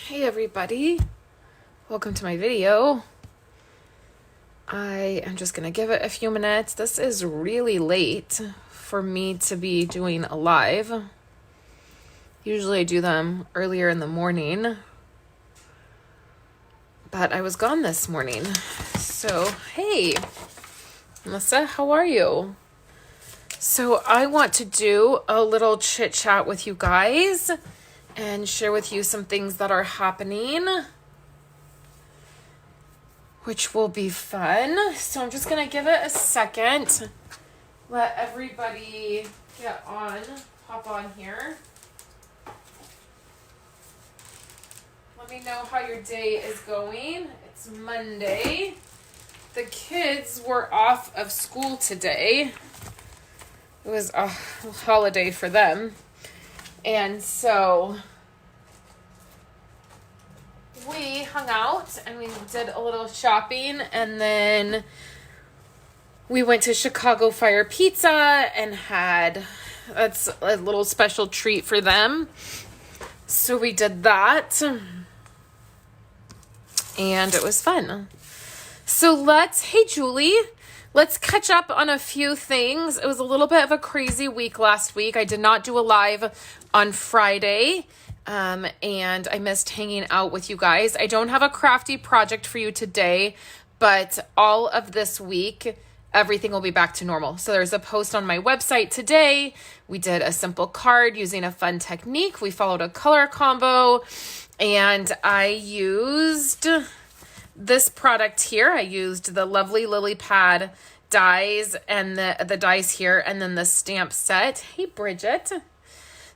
Hey everybody, welcome to my video. I am just gonna give it a few minutes. This is really late for me to be doing a live. Usually I do them earlier in the morning, but I was gone this morning. So, hey, Melissa, how are you? So I want to do a little chit chat with you guys and share with you some things that are happening, which will be fun. So I'm just gonna give it a second. Let everybody hop on here. Let me know how your day is going. It's Monday. The kids were off of school today. It was a holiday for them. And so we hung out and we did a little shopping, and then we went to Chicago Fire Pizza and that's a little special treat for them. So we did that and it was fun. So hey Julie, let's catch up on a few things. It was a little bit of a crazy week last week. I did not do a live on Friday, and I missed hanging out with you guys. I don't have a crafty project for you today, but all of this week, everything will be back to normal. So there's a post on my website today. We did a simple card using a fun technique. We followed a color combo, and I used this product here. I used the lovely lily pad dies and the dies here, and then the stamp set. Hey, Bridget.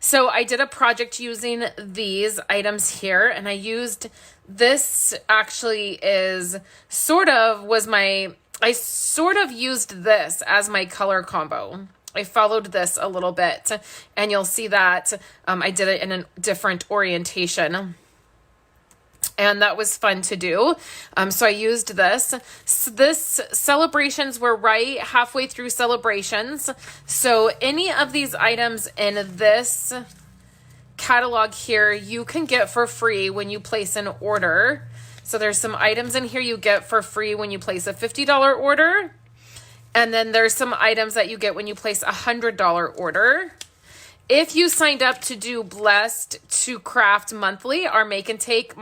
So I did a project using these items here, and I used this actually I sort of used this as my color combo. I followed this a little bit, and you'll see that I did it in a different orientation. And that was fun to do. So I used this. This celebrations, we're right halfway through celebrations. So any of these items in this catalog here, you can get for free when you place an order. So there's some items in here you get for free when you place a $50 order. And then there's some items that you get when you place a $100 order. If you signed up to do Blessed to Craft Monthly, my make and take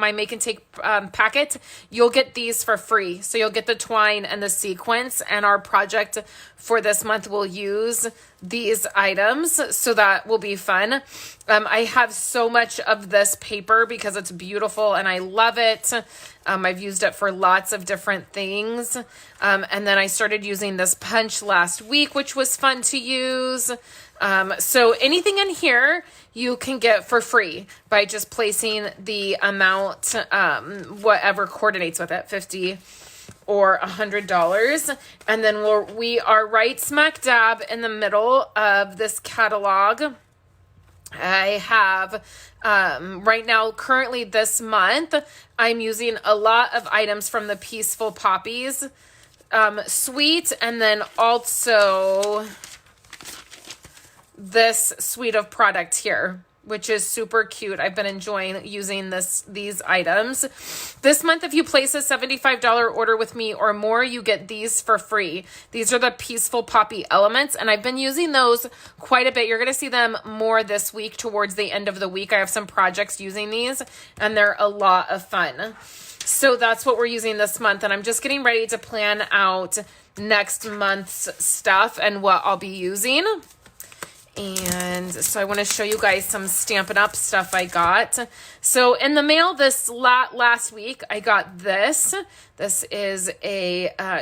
packet, you'll get these for free. So you'll get the twine and the sequence, and our project for this month will use these items. So that will be fun. I have so much of this paper because it's beautiful and I love it. I've used it for lots of different things. And then I started using this punch last week, which was fun to use. So anything in here you can get for free by just placing the amount, whatever coordinates with it, $50 or $100. And then we are right smack dab in the middle of this catalog. I have, right now, currently this month, I'm using a lot of items from the Peaceful Poppies, suite, and then also this suite of product here, which is super cute. I've been enjoying using these items. This month, if you place a $75 order with me or more, you get these for free. These are the Peaceful Poppy Elements, and I've been using those quite a bit. You're going to see them more this week towards the end of the week. I have some projects using these, and they're a lot of fun. So that's what we're using this month, and I'm just getting ready to plan out next month's stuff and what I'll be using. And so I want to show you guys some Stampin' Up stuff I got. So in the mail this last week, I got this. This is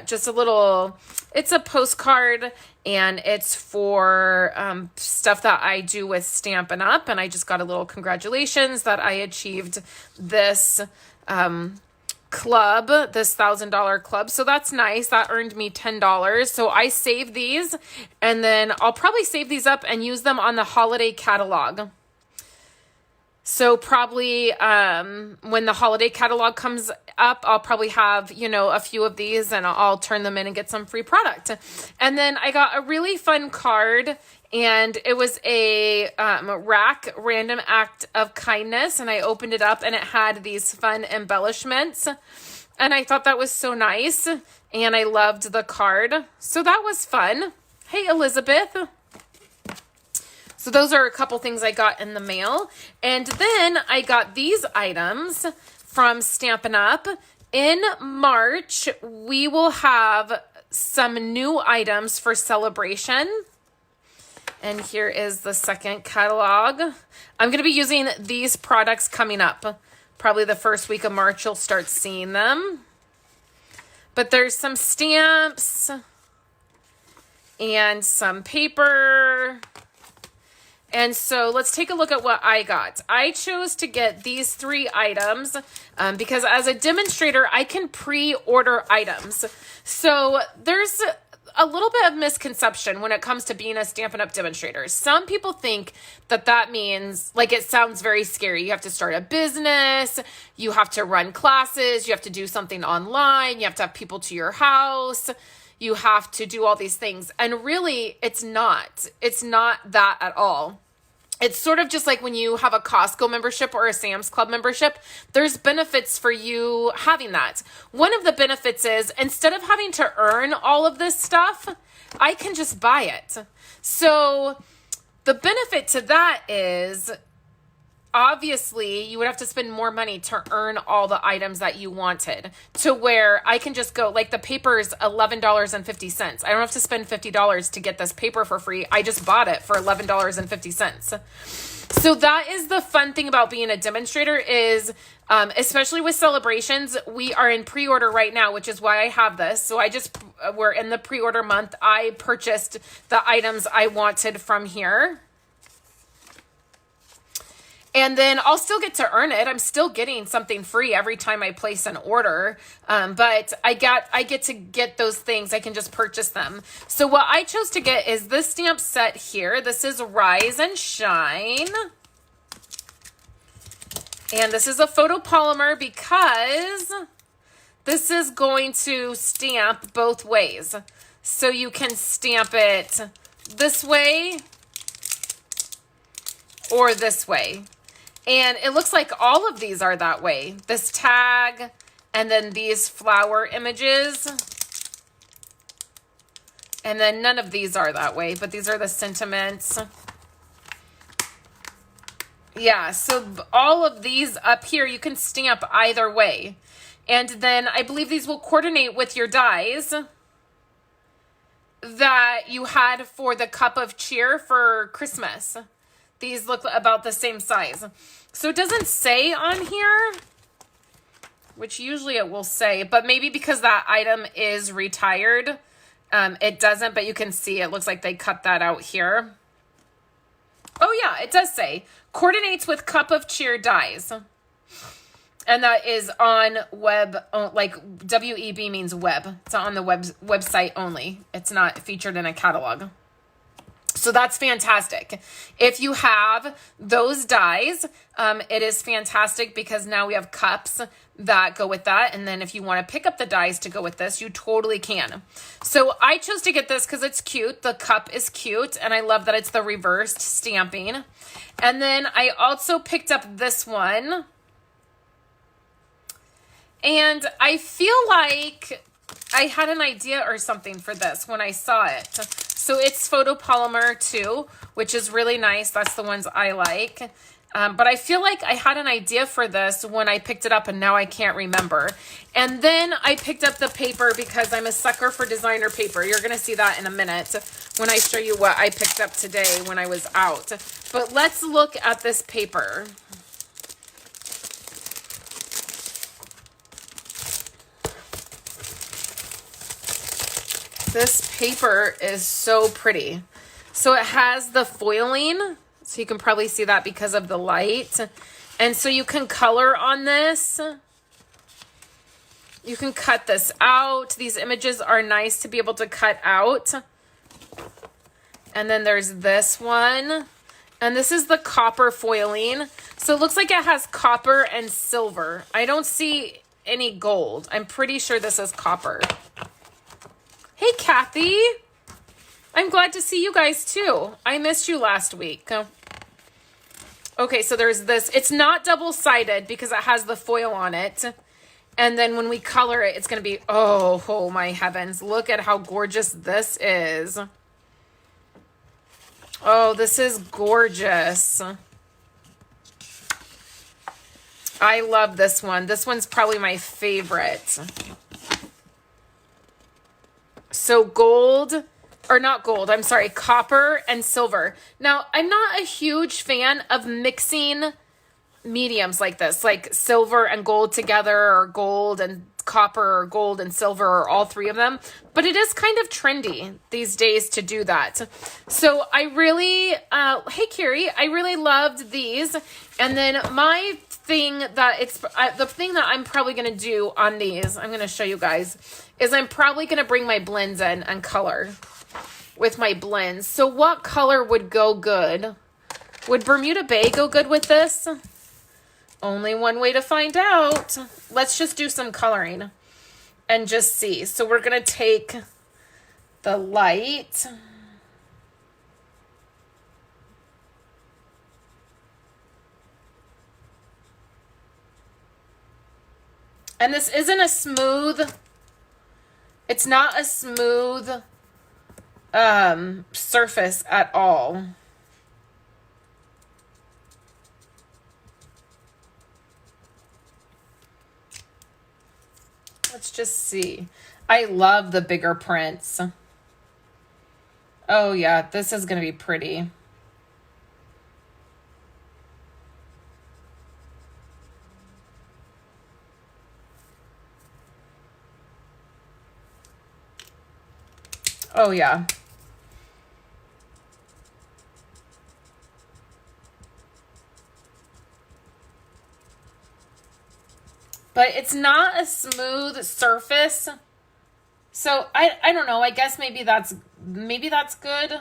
just a little, it's a postcard, and it's for stuff that I do with Stampin' Up. And I just got a little congratulations that I achieved this club, this $1,000 club. So that's nice. That earned me $10. So I saved these, and then I'll probably save these up and use them on the holiday catalog. So probably when the holiday catalog comes up, I'll probably have, a few of these, and I'll turn them in and get some free product. And then I got a really fun card, And it was a rack random act of kindness, and I opened it up and it had these fun embellishments, and I thought that was so nice, and I loved the card. So that was fun. Hey, Elizabeth. So those are a couple things I got in the mail. And then I got these items from Stampin' Up! In March, we will have some new items for celebration. And here is the second catalog. I'm going to be using these products coming up. Probably the first week of March, you'll start seeing them. But there's some stamps and some paper. And so let's take a look at what I got. I chose to get these 3 items because as a demonstrator, I can pre-order items. So there's a little bit of misconception when it comes to being a Stampin' Up! Demonstrator. Some people think that that means, like, it sounds very scary. You have to start a business, you have to run classes, you have to do something online, you have to have people to your house, you have to do all these things. And really, it's not. It's not that at all. It's sort of just like when you have a Costco membership or a Sam's Club membership, there's benefits for you having that. One of the benefits is instead of having to earn all of this stuff, I can just buy it. So the benefit to that is obviously you would have to spend more money to earn all the items that you wanted, to where I can just go, like the paper is $11.50. I don't have to spend $50 to get this paper for free. I just bought it for $11.50. So that is the fun thing about being a demonstrator is, especially with celebrations, we are in pre-order right now, which is why I have this. So we're in the pre-order month. I purchased the items I wanted from here. And then I'll still get to earn it. I'm still getting something free every time I place an order. But I get to get those things. I can just purchase them. So what I chose to get is this stamp set here. This is Rise and Shine. And this is a photopolymer because this is going to stamp both ways. So you can stamp it this way or this way. And it looks like all of these are that way. This tag and then these flower images. And then none of these are that way, but these are the sentiments. Yeah, so all of these up here, you can stamp either way. And then I believe these will coordinate with your dies that you had for the Cup of Cheer for Christmas. These look about the same size. So it doesn't say on here, which usually it will say, but maybe because that item is retired, it doesn't, but you can see it looks like they cut that out here. Oh yeah, it does say, coordinates with Cup of Cheer dies. And that is on web, like WEB means web. It's on the website only. It's not featured in a catalog. So that's fantastic. If you have those dies, it is fantastic because now we have cups that go with that. And then if you want to pick up the dies to go with this, you totally can. So I chose to get this because it's cute. The cup is cute. And I love that it's the reversed stamping. And then I also picked up this one. And I feel like I had an idea or something for this when I saw it. So it's photopolymer too, which is really nice. That's the ones I like. But I feel like I had an idea for this when I picked it up and now I can't remember. And then I picked up the paper because I'm a sucker for designer paper. You're going to see that in a minute when I show you what I picked up today when I was out. But let's look at this paper. This paper is so pretty. So it has the foiling, so you can probably see that because of the light. And so you can color on this. You can cut this out. These images are nice to be able to cut out. And then there's this one. And this is the copper foiling. So it looks like it has copper and silver. I don't see any gold. I'm pretty sure this is copper. Hey, Kathy. I'm glad to see you guys too. I missed you last week. Okay, so there's this. It's not double-sided because it has the foil on it. And then when we color it, it's going to be, oh my heavens. Look at how gorgeous this is. Oh, this is gorgeous. I love this one. This one's probably my favorite. So gold, or not gold, I'm sorry, copper and silver. Now, I'm not a huge fan of mixing mediums like this, like silver and gold together, or gold and copper, or gold and silver, or all three of them. But it is kind of trendy these days to do that. So I really, hey Carrie, I really loved these. And then my thing that the thing that I'm probably going to do on these, I'm going to show you guys, is I'm probably going to bring my blends in and color with my blends. So what color would go good? Would Bermuda Bay go good with this? Only one way to find out. Let's just do some coloring and just see. So we're going to take the light. And this isn't a smooth, it's not a smooth surface at all. Let's just see. I love the bigger prints. Oh yeah, this is going to be pretty. Oh yeah. But it's not a smooth surface. So I don't know. I guess maybe that's good.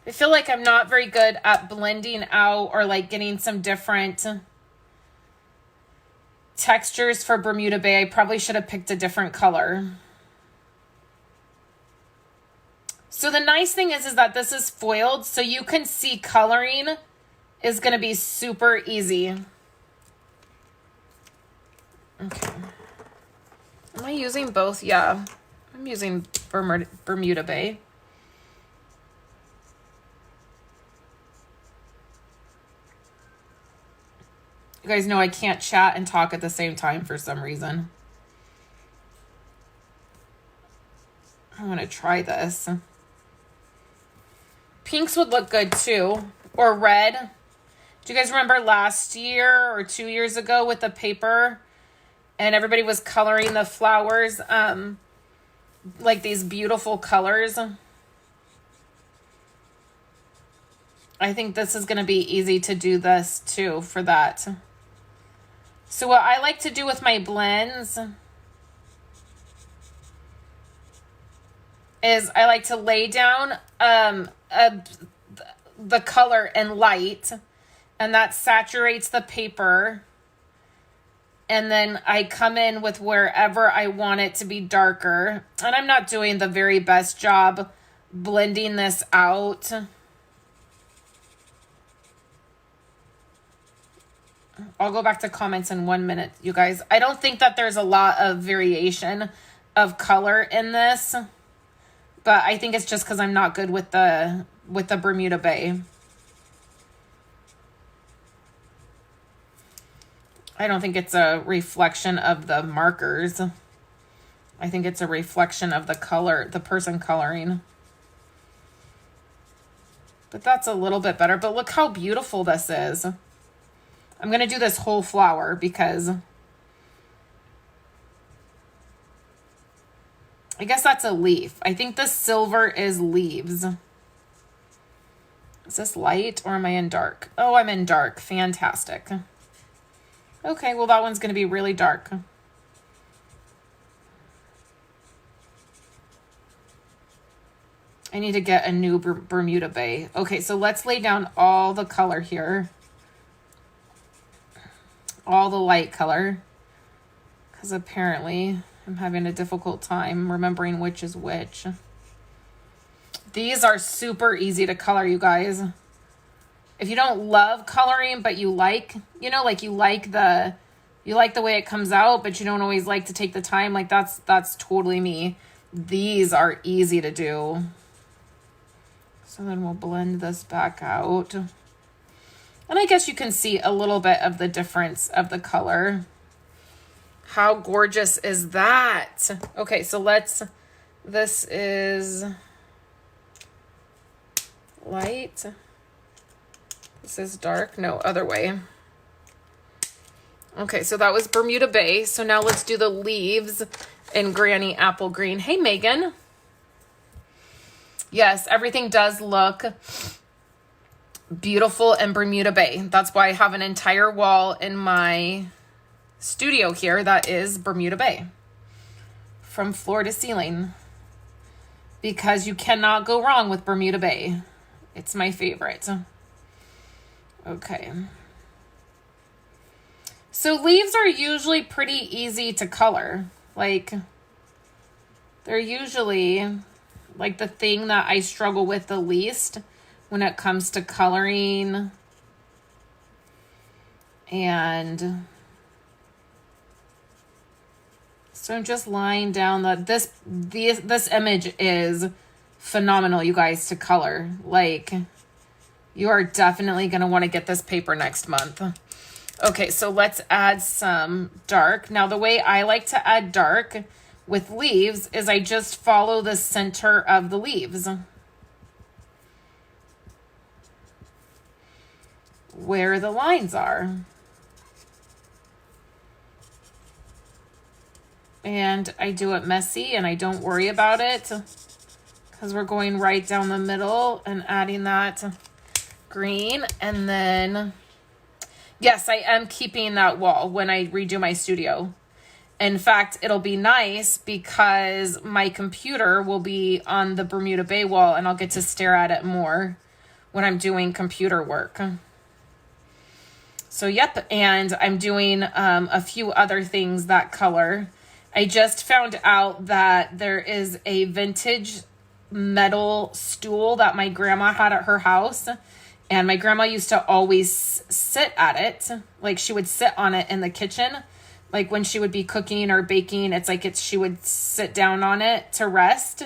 I feel like I'm not very good at blending out or like getting some different textures for Bermuda Bay. I probably should have picked a different color. So the nice thing is that this is foiled, so you can see coloring is going to be super easy. Okay. Am I using both? Yeah. I'm using Bermuda Bay. You guys know I can't chat and talk at the same time for some reason. I'm going to try this. Pinks would look good too. Or red. Do you guys remember last year or 2 years ago with the paper and everybody was coloring the flowers like these beautiful colors? I think this is going to be easy to do this too for that. So what I like to do with my blends is I like to lay down the color in light, and that saturates the paper. And then I come in with wherever I want it to be darker. And I'm not doing the very best job blending this out. I'll go back to comments in 1 minute, you guys. I don't think that there's a lot of variation of color in this, but I think it's just because I'm not good with the Bermuda Bay. I don't think it's a reflection of the markers. I think it's a reflection of the color, the person coloring. But that's a little bit better. But look how beautiful this is. I'm going to do this whole flower because I guess that's a leaf. I think the silver is leaves. Is this light or am I in dark? Oh, I'm in dark. Fantastic. Okay, well, that one's going to be really dark. I need to get a new Bermuda Bay. Okay, so let's lay down all the color here. All the light color. Because apparently I'm having a difficult time remembering which is which. These are super easy to color, you guys. If you don't love coloring, but you like, you know, like you like the way it comes out, but you don't always like to take the time, like that's totally me. These are easy to do. So then we'll blend this back out. And I guess you can see a little bit of the difference of the color. How gorgeous is that? Okay, so this is light. This is dark. No, other way. Okay, so that was Bermuda Bay. So now let's do the leaves in Granny Apple Green. Hey, Megan. Yes, everything does look beautiful in Bermuda Bay. That's why I have an entire wall in my studio here that is Bermuda Bay. From floor to ceiling. Because you cannot go wrong with Bermuda Bay. It's my favorite. Okay. So leaves are usually pretty easy to color. Like, they're usually like the thing that I struggle with the least when it comes to coloring. And so I'm just laying down this image is phenomenal, you guys, to color. Like, you are definitely going to want to get this paper next month. Okay, so let's add some dark. Now, the way I like to add dark with leaves is I just follow the center of the leaves. Where the lines are. And I do it messy and I don't worry about it because we're going right down the middle and adding that green. And then, yes, I am keeping that wall when I redo my studio. In fact, it'll be nice because my computer will be on the Bermuda Bay wall and I'll get to stare at it more when I'm doing computer work. So, yep, and I'm doing a few other things that color. I just found out that there is a vintage metal stool that my grandma had at her house. And my grandma used to always sit at it. Like, she would sit on it in the kitchen. Like, when she would be cooking or baking, she would sit down on it to rest.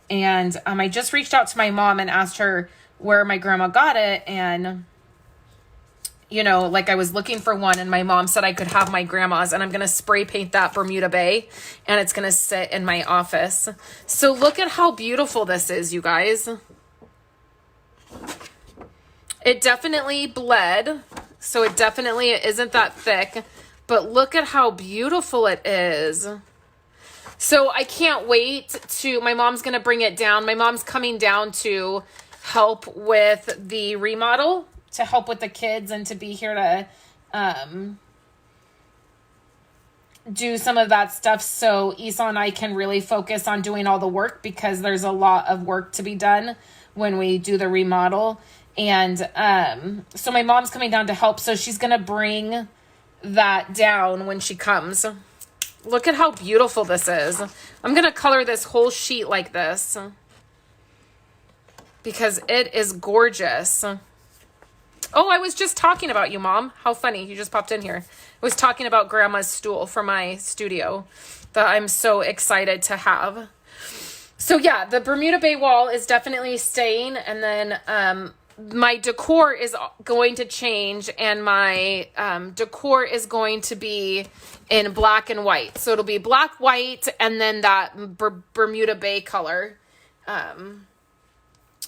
And I just reached out to my mom and asked her where my grandma got it. And, you know, like, I was looking for one. And my mom said I could have my grandma's. And I'm going to spray paint that Bermuda Bay. And it's going to sit in my office. So look at how beautiful this is, you guys. It definitely bled, so it definitely isn't that thick, but look at how beautiful it is. So I can't wait my mom's going to bring it down. My mom's coming down to help with the remodel, to help with the kids and to be here to do some of that stuff so Isa and I can really focus on doing all the work because there's a lot of work to be done when we do the remodel. And so my mom's coming down to help. So she's going to bring that down when she comes. Look at how beautiful this is. I'm going to color this whole sheet like this because it is gorgeous. Oh, I was just talking about you, Mom. How funny. You just popped in here. I was talking about Grandma's stool for my studio that I'm so excited to have. So yeah, the Bermuda Bay wall is definitely staying. And then my decor is going to change, and my decor is going to be in black and white. So it'll be black, white, and then that Bermuda Bay color.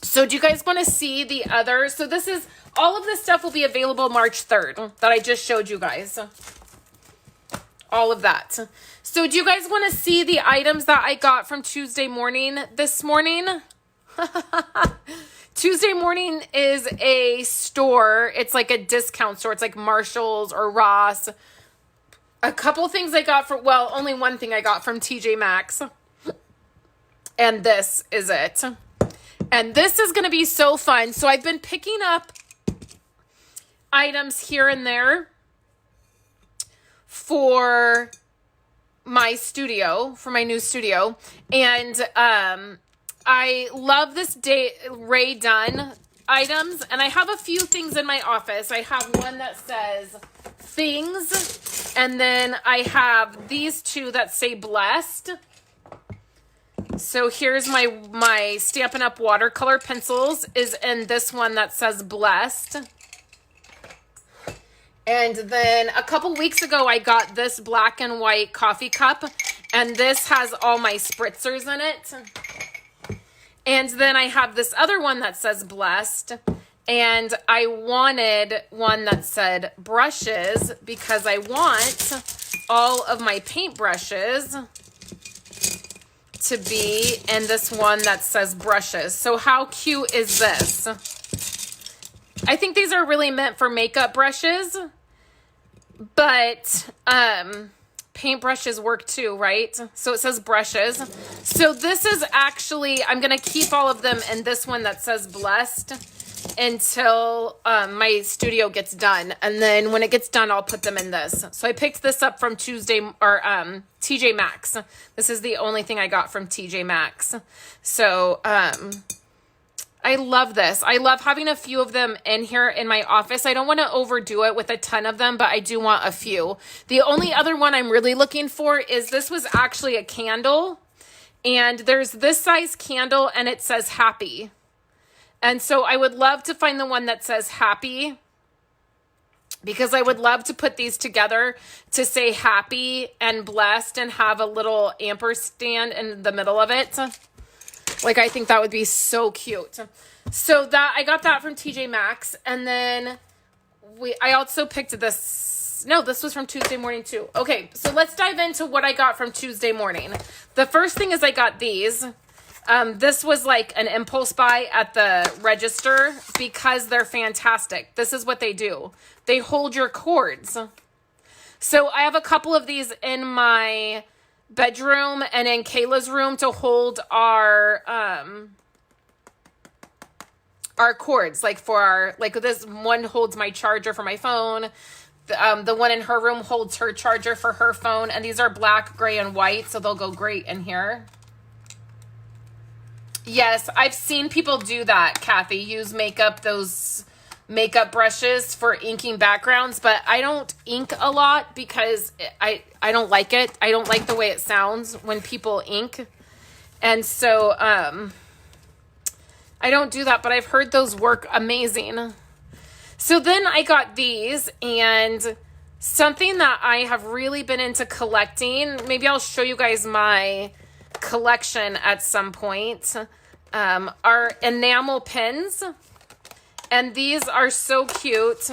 So do you guys want to see the other? So this is, all of this stuff will be available March 3rd that I just showed you guys. All of that. So do you guys want to see the items that I got from Tuesday morning this morning? Tuesday morning is a store. It's like a discount store. It's like Marshall's or Ross. A couple things I got only one thing I got from TJ Maxx. And this is it. And this is going to be so fun. So I've been picking up items here and there for my studio, for my new studio. And I love this Ray Dunn items. And I have a few things in my office. I have one that says things. And then I have these two that say blessed. So here's my Stampin' Up! Watercolor pencils is in this one that says blessed. And then a couple weeks ago, I got this black and white coffee cup, and this has all my spritzers in it. And then I have this other one that says blessed, and I wanted one that said brushes because I want all of my paint brushes to be in this one that says brushes. So how cute is this? I think these are really meant for makeup brushes, but paint brushes work too, right? So it says brushes. So this is actually, I'm going to keep all of them in this one that says blessed until my studio gets done. And then when it gets done, I'll put them in this. So I picked this up from TJ Maxx. This is the only thing I got from TJ Maxx. So I love this. I love having a few of them in here in my office. I don't want to overdo it with a ton of them, but I do want a few. The only other one I'm really looking for is this was actually a candle. And there's this size candle and it says happy. And so I would love to find the one that says happy, because I would love to put these together to say happy and blessed and have a little ampersand in the middle of it. Like, I think that would be so cute. So that I got that from TJ Maxx. And then I also picked this. No, this was from Tuesday morning too. Okay, so let's dive into what I got from Tuesday morning. The first thing is I got these. This was like an impulse buy at the register because they're fantastic. This is what they do. They hold your cords. So I have a couple of these in my bedroom and in Kayla's room to hold our cords. Like this one holds my charger for my phone. The one in her room holds her charger for her phone. And these are black, gray, and white. So they'll go great in here. Yes, I've seen people do that, Kathy. Use those makeup brushes for inking backgrounds, but I don't ink a lot because I don't like it. I don't like the way it sounds when people ink. And so I don't do that, but I've heard those work amazing. So then I got these, and something that I have really been into collecting, maybe I'll show you guys my collection at some point, are enamel pins. And these are so cute.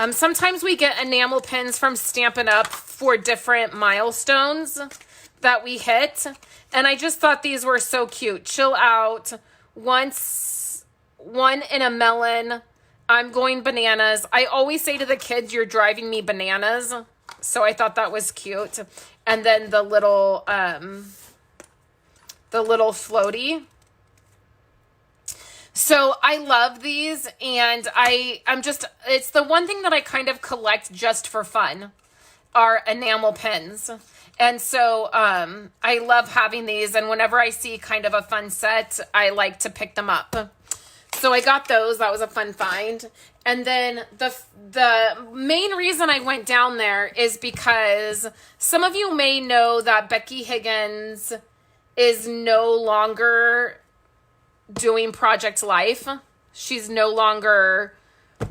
Sometimes we get enamel pins from Stampin' Up! For different milestones that we hit. And I just thought these were so cute. Chill out. One in a melon. I'm going bananas. I always say to the kids, you're driving me bananas. So I thought that was cute. And then the little floaty. So I love these, and it's the one thing that I kind of collect just for fun, are enamel pins. And so I love having these, and whenever I see kind of a fun set, I like to pick them up. So I got those. That was a fun find. And then the main reason I went down there is because some of you may know that Becky Higgins is no longer doing Project Life. She's no longer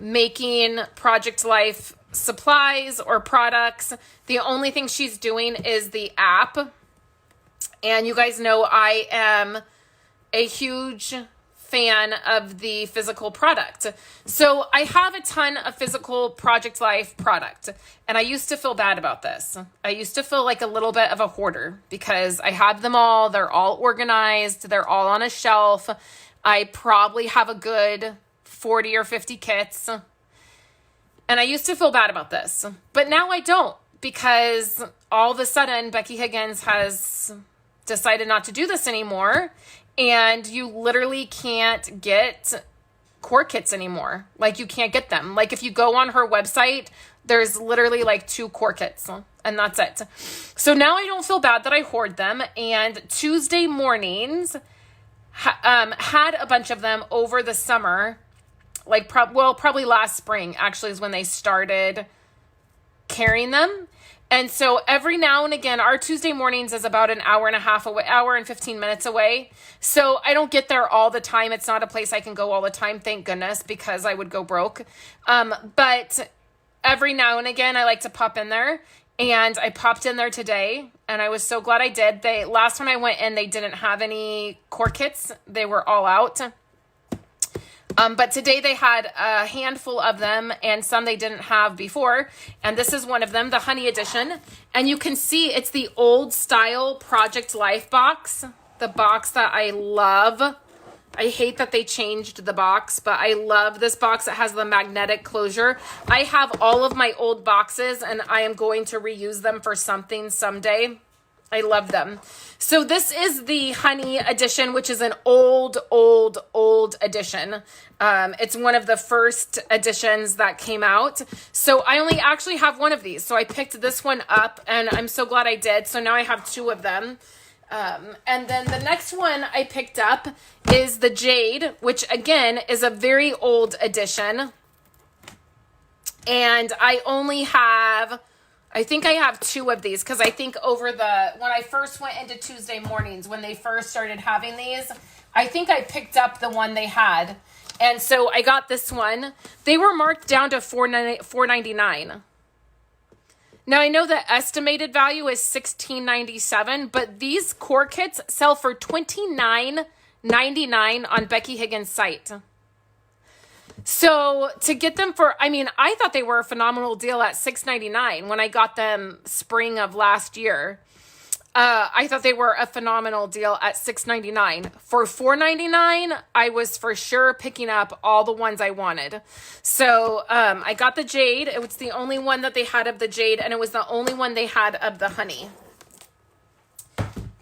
making Project Life supplies or products. The only thing she's doing is the app. And you guys know I am a huge fan of the physical product. So I have a ton of physical Project Life product. And I used to feel bad about this. I used to feel like a little bit of a hoarder because I have them all. They're all organized. They're all on a shelf. I probably have a good 40 or 50 kits. And I used to feel bad about this. But now I don't, because all of a sudden Becky Higgins has decided not to do this anymore. And you literally can't get core kits anymore. Like you can't get them. Like if you go on her website, there's literally like 2 core kits and that's it. So now I don't feel bad that I hoard them. And Tuesday mornings had a bunch of them over the summer. Like probably last spring actually is when they started carrying them. And so every now and again, our Tuesday mornings is about an hour and a half away, hour and 15 minutes away. So I don't get there all the time. It's not a place I can go all the time, thank goodness, because I would go broke. But every now and again, I like to pop in there. And I popped in there today, and I was so glad I did. Last time I went in, they didn't have any core kits. They were all out. But today they had a handful of them and some they didn't have before. And this is one of them, the Honey Edition. And you can see it's the old style Project Life box, the box that I love. I hate that they changed the box, but I love this box. It has the magnetic closure. I have all of my old boxes and I am going to reuse them for something someday. I love them. So this is the Honey Edition, which is an old edition. It's one of the first editions that came out. So I only actually have one of these. So I picked this one up and I'm so glad I did. So now I have 2 of them. And then the next one I picked up is the Jade, which again is a very old edition. And I think I have 2 of these because I think when I first went into Tuesday mornings, when they first started having these, I think I picked up the one they had. And so I got this one. They were marked down to $4.99. Now I know the estimated value is $16.97, but these core kits sell for $29.99 on Becky Higgins' site. So to get them I thought they were a phenomenal deal at $6.99 when I got them spring of last year. I thought they were a phenomenal deal at $6.99. For $4.99, I was for sure picking up all the ones I wanted. So I got the Jade. It was the only one that they had of the Jade, and it was the only one they had of the Honey.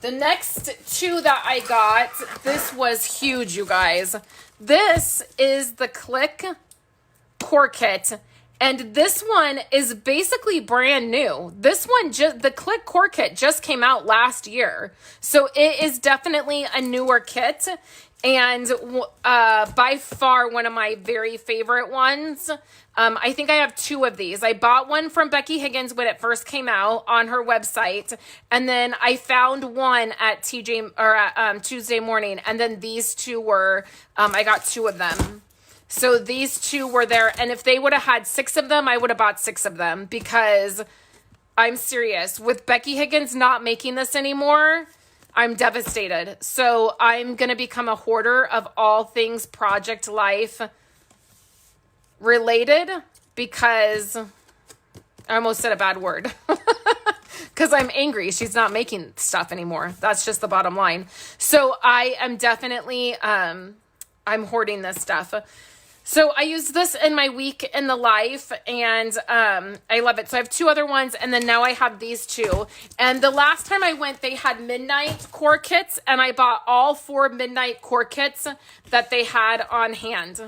The next 2 that I got, this was huge, you guys. This is the Click Core Kit. And this one is basically brand new. This one, the Click Core Kit just came out last year. So it is definitely a newer kit. And by far one of my very favorite ones. I think I have 2 of these. I bought one from Becky Higgins when it first came out on her website. And then I found one at Tuesday morning. And then these 2 were, I got 2 of them. So these 2 were there. And if they would have had 6 of them, I would have bought 6 of them. Because I'm serious. With Becky Higgins not making this anymore, I'm devastated. So I'm going to become a hoarder of all things Project Life related, because I almost said a bad word. Because I'm angry she's not making stuff anymore. That's just the bottom line. So I am definitely, I'm hoarding this stuff. So I use this in my week in the life, and I love it. So I have 2 other ones, and then now I have these 2. And the last time I went, they had midnight core kits, and I bought all 4 midnight core kits that they had on hand.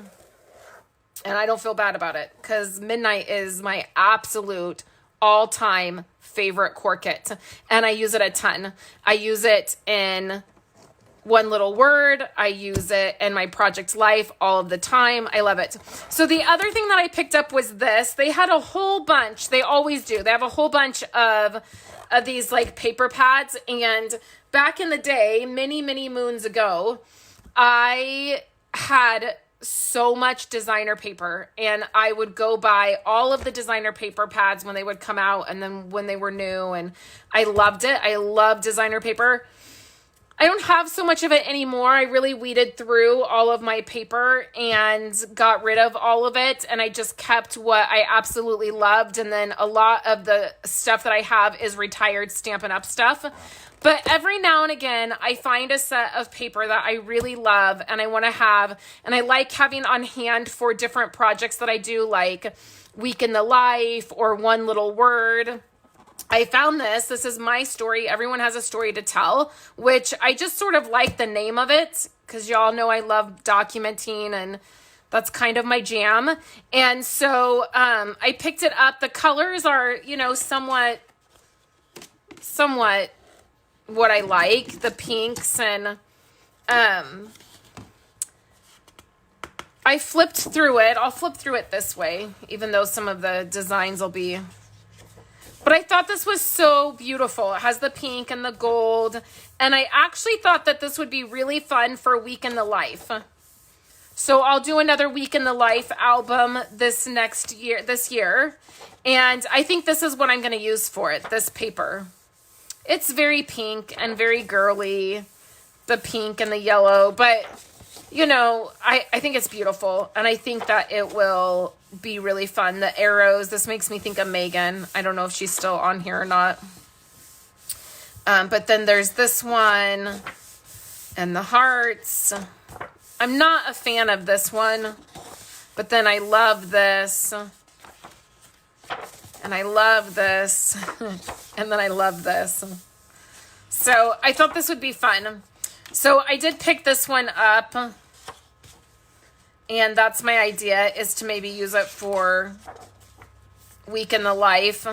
And I don't feel bad about it, because midnight is my absolute all-time favorite core kit, and I use it a ton. I use it in One Little Word. I use it in my Project Life all of the time. I love it. So the other thing that I picked up was this. They had a whole bunch. They always do. They have a whole bunch of these like paper pads. And back in the day, many, many moons ago, I had so much designer paper, and I would go buy all of the designer paper pads when they would come out and then when they were new, and I loved it. I love designer paper. I don't have so much of it anymore. I really weeded through all of my paper and got rid of all of it, and I just kept what I absolutely loved, and then a lot of the stuff that I have is retired Stampin' Up! Stuff. But every now and again, I find a set of paper that I really love and I want to have, and I like having on hand for different projects that I do, like Week in the Life or One Little Word. I found this. This is my story. Everyone has a story to tell, which I just sort of like the name of it because y'all know I love documenting, and That's kind of my jam. And so I picked it up. The colors are, somewhat what I like, the pinks, and I flipped through it. I'll flip through it this way, even though some of the designs will be... But I thought this was so beautiful. It has the pink and the gold. And I actually thought that this would be really fun for a week in the life. So I'll do another week in the life album this year. And I think this is what I'm going to use for it, this paper. It's very pink and very girly, the pink and the yellow. But, I think it's beautiful. And I think that it will be really fun. The arrows, this makes me think of Megan. I don't know if she's still on here or not. But then there's this one and the hearts. I'm not a fan of this one, but then I love this. And I love this. And then I love this. So I thought this would be fun. So I did pick this one up. And that's my idea, is to maybe use it for week in the life.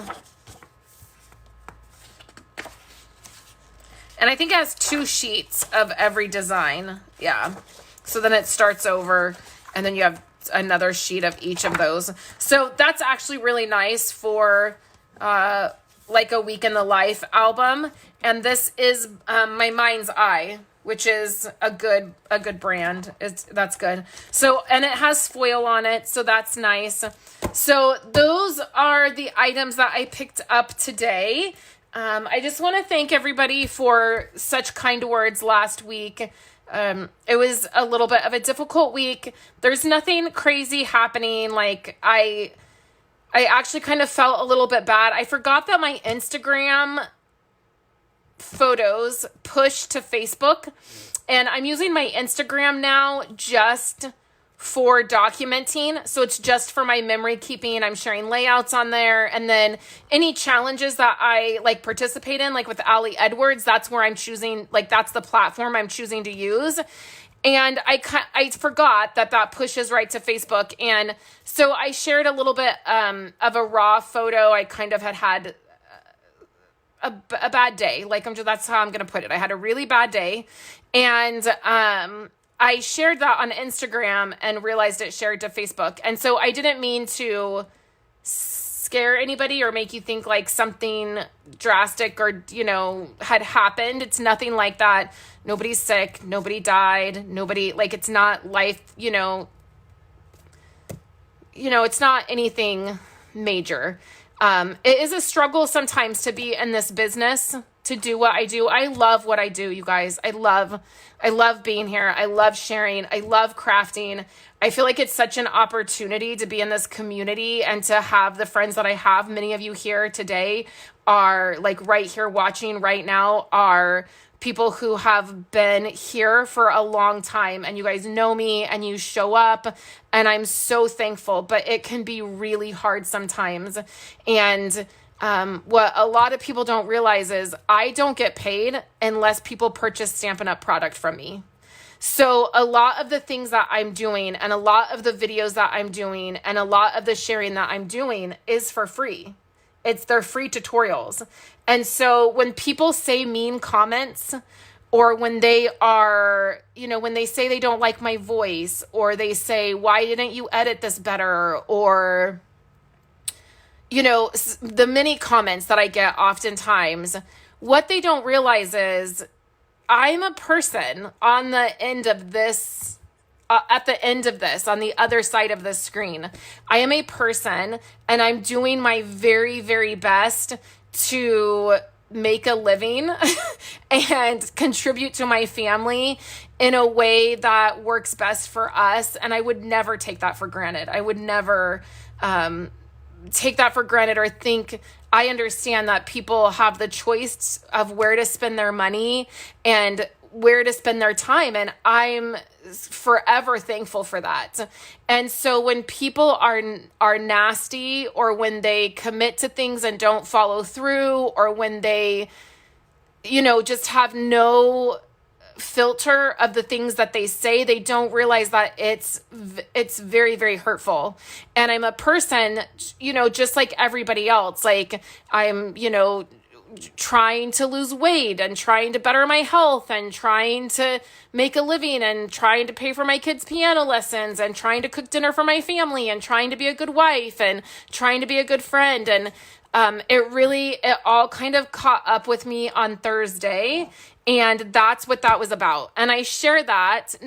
And I think it has 2 sheets of every design. Yeah. So then it starts over, and then you have another sheet of each of those. So that's actually really nice for like a week in the life album. And this is my Mind's Eye, which is a good brand. That's good. So, and it has foil on it, so that's nice. So those are the items that I picked up today. I just want to thank everybody for such kind words last week. It was a little bit of a difficult week. There's nothing crazy happening. Like I actually kind of felt a little bit bad. I forgot that my Instagram photos push to Facebook, and I'm using my Instagram now just for documenting. So it's just for my memory keeping. I'm sharing layouts on there, and then any challenges that I participate in, like with Ali Edwards, that's where I'm choosing, that's the platform I'm choosing to use. And I forgot that pushes right to Facebook. And so I shared a little bit of a raw photo. I kind of had a bad day. That's how I'm going to put it. I had a really bad day. And I shared that on Instagram and realized it shared to Facebook. And so I didn't mean to scare anybody or make you think something drastic or, had happened. It's nothing like that. Nobody's sick. Nobody died. Nobody, it's not life, it's not anything major. It is a struggle sometimes to be in this business, to do what I do. I love what I do, you guys. I love being here. I love sharing. I love crafting. I feel like it's such an opportunity to be in this community and to have the friends that I have. Many of you here today are right here watching right now are people who have been here for a long time, and you guys know me and you show up, and I'm so thankful. But it can be really hard sometimes. And what a lot of people don't realize is I don't get paid unless people purchase Stampin' Up! Product from me. So a lot of the things that I'm doing, and a lot of the videos that I'm doing, and a lot of the sharing that I'm doing is for free. They're free tutorials. And so when people say mean comments, or when they are, when they say they don't like my voice, or they say, why didn't you edit this better? Or, the many comments that I get oftentimes, what they don't realize is I'm a person on the end of this, at the end of this, on the other side of the screen. I am a person, and I'm doing my very, very best to make a living and contribute to my family in a way that works best for us. And I would never take that for granted. I would never take that for granted or think. I understand that people have the choice of where to spend their money and where to spend their time. And I'm forever thankful for that. And so when people are nasty, or when they commit to things and don't follow through, or when they, just have no filter of the things that they say, they don't realize that it's very, very hurtful. And I'm a person, just like everybody else. Like I'm, trying to lose weight and trying to better my health and trying to make a living and trying to pay for my kids' piano lessons and trying to cook dinner for my family and trying to be a good wife and trying to be a good friend. And it all kind of caught up with me on Thursday, and that's what that was about. And I share that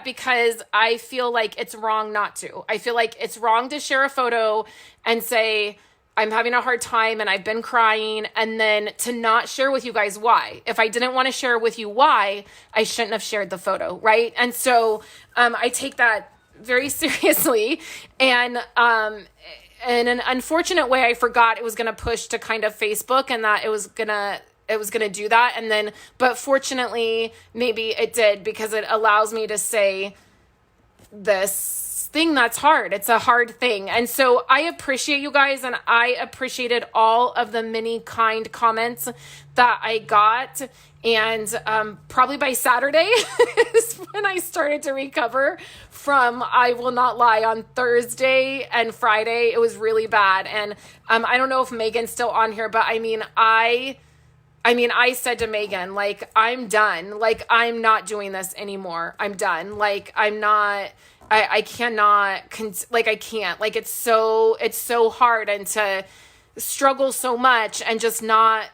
because I feel like it's wrong not to. I feel like it's wrong to share a photo and say, I'm having a hard time and I've been crying, and then to not share with you guys why. If I didn't want to share with you why, I shouldn't have shared the photo, right? And so I take that very seriously. And in an unfortunate way, I forgot it was going to push to kind of Facebook, and that it was going to do that. And then, but fortunately, maybe it did, because it allows me to say this thing that's hard. It's a hard thing. And so I appreciate you guys, and I appreciated all of the many kind comments that I got. And probably by Saturday is when I started to recover from, I will not lie, on Thursday and Friday, it was really bad. And I don't know if Megan's still on here, but I said to Megan, like, I'm done. Like, I'm not doing this anymore. I'm done. Like, I cannot, I can't, like, it's so hard, and to struggle so much and just not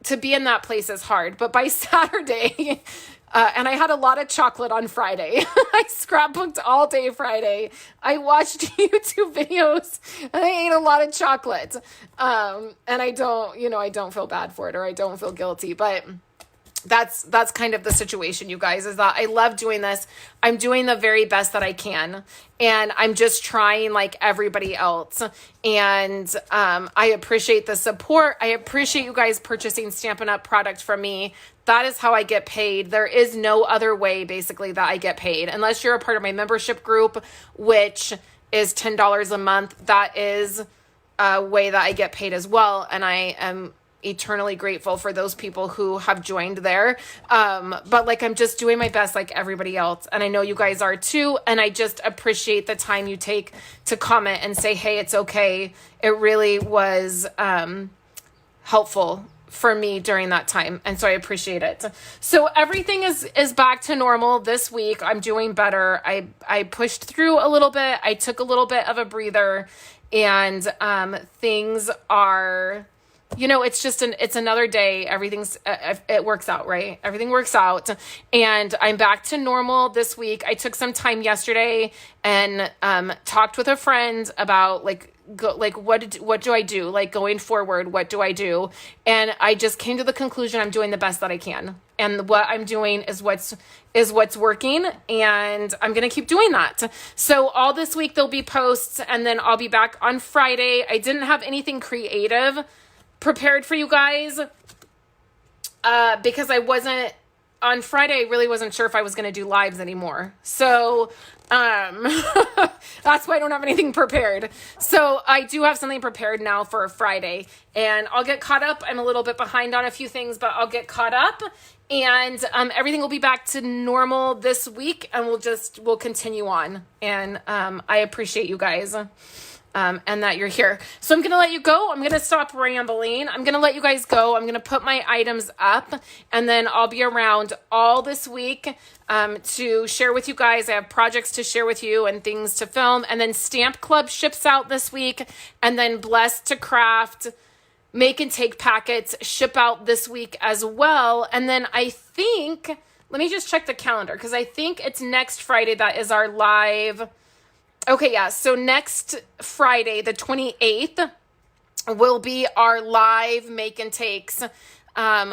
to be in that place is hard. But by Saturday, and I had a lot of chocolate on Friday. I scrapbooked all day Friday. I watched YouTube videos and I ate a lot of chocolate. And I don't feel bad for it, or I don't feel guilty, but that's kind of the situation, you guys, is that I love doing this. I'm doing the very best that I can, and I'm just trying like everybody else. And I appreciate the support. I appreciate you guys purchasing Stampin' Up! Product from me. That is how I get paid. There is no other way, basically, that I get paid, unless you're a part of my membership group, which is $10 a month. That is a way that I get paid as well, and I am eternally grateful for those people who have joined there. But like, I'm just doing my best like everybody else. And I know you guys are too. And I just appreciate the time you take to comment and say, hey, it's okay. It really was helpful for me during that time. And so I appreciate it. So everything is back to normal this week. I'm doing better. I pushed through a little bit. I took a little bit of a breather, and things are, it's another day. It works out, right? Everything works out. And I'm back to normal this week. I took some time yesterday and talked with a friend about what do I do? Like, going forward, what do I do? And I just came to the conclusion I'm doing the best that I can. And what I'm doing is what's working, and I'm going to keep doing that. So all this week there'll be posts, and then I'll be back on Friday. I didn't have anything creative prepared for you guys because on Friday, I really wasn't sure if I was going to do lives anymore. So that's why I don't have anything prepared. So I do have something prepared now for Friday, and I'll get caught up. I'm a little bit behind on a few things, but I'll get caught up, and everything will be back to normal this week, and we'll continue on. And I appreciate you guys. And that you're here. So I'm going to let you go. I'm going to stop rambling. I'm going to let you guys go. I'm going to put my items up, and then I'll be around all this week to share with you guys. I have projects to share with you and things to film. And then Stamp Club ships out this week. And then Blessed to Craft Make and Take packets ship out this week as well. And then I think, let me just check the calendar, because I think it's next Friday that is our live. Okay, yeah, so next Friday, the 28th, will be our live make and takes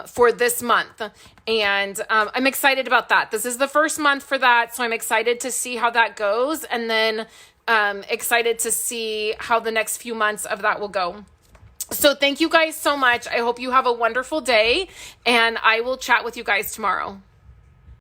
for this month. And I'm excited about that. This is the first month for that, so I'm excited to see how that goes, and then excited to see how the next few months of that will go. So thank you guys so much. I hope you have a wonderful day, and I will chat with you guys tomorrow.